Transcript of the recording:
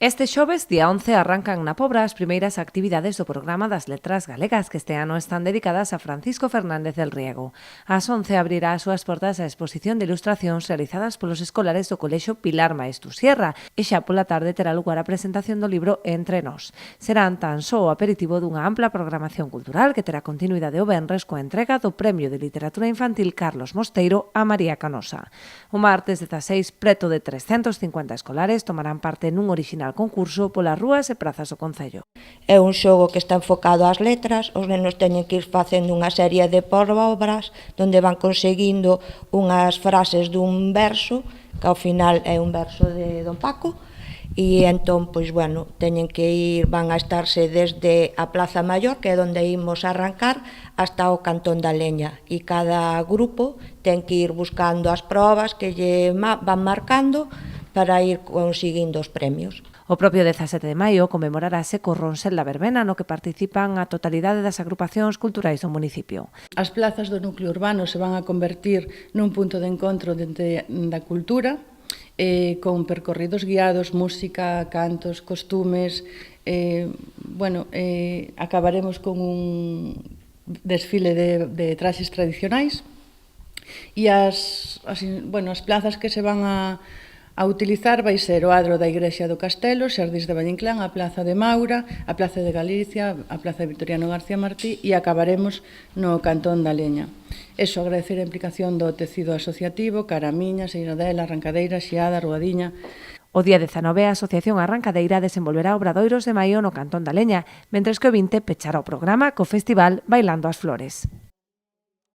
Este xoves, día 11, arrancan na Pobra as primeiras actividades do programa das Letras Galegas, que este ano están dedicadas a Francisco Fernández del Riego. Ás 11 abrirá as súas portas a exposición de ilustracións realizadas polos escolares do Colexio Pilar Maeztu Sierra e xa pola tarde terá lugar a presentación do libro Entre Nós. Serán tan só o aperitivo dunha ampla programación cultural que terá continuidade o venres coa entrega do Premio de Literatura Infantil Carlos Mosteiro a María Canosa. O martes 16, preto de 350 escolares tomarán parte nun original concurso polas rúas e prazas do Concello. É un xogo que está enfocado ás letras, os nenos teñen que ir facendo unha serie de probas onde van conseguindo unhas frases dun verso, que ao final é un verso de Don Paco, e entón, pois, bueno, teñen que ir, van a estarse desde a Plaza Maior, que é onde imos arrancar, hasta o Cantón da Leña, e cada grupo ten que ir buscando as probas que lle van marcando para ir conseguindo os premios. O propio 17 de maio conmemorarase co Ronsel da Verbena, no que participan a totalidade das agrupacións culturais do municipio. As plazas do núcleo urbano se van a convertir nun punto de encontro da cultura, con percorridos guiados, música, cantos, costumes. Acabaremos con un desfile de traxes tradicionais e as plazas que se van a utilizar vai ser o adro da Igrexa do Castelo, Xardís de Vallinclán, a Plaza de Maura, a Plaza de Galicia, a Plaza de Victoriano García Martí e acabaremos no Cantón da Leña. Eso, agradecer a implicación do tecido asociativo, Caramiña, Seinadela, Arrancadeira, Xiada, Ruadiña. O día 19, a Asociación Arrancadeira desenvolverá obradoiros de maio no Cantón da Leña, mentres que o 20 pechará o programa co festival Bailando as Flores.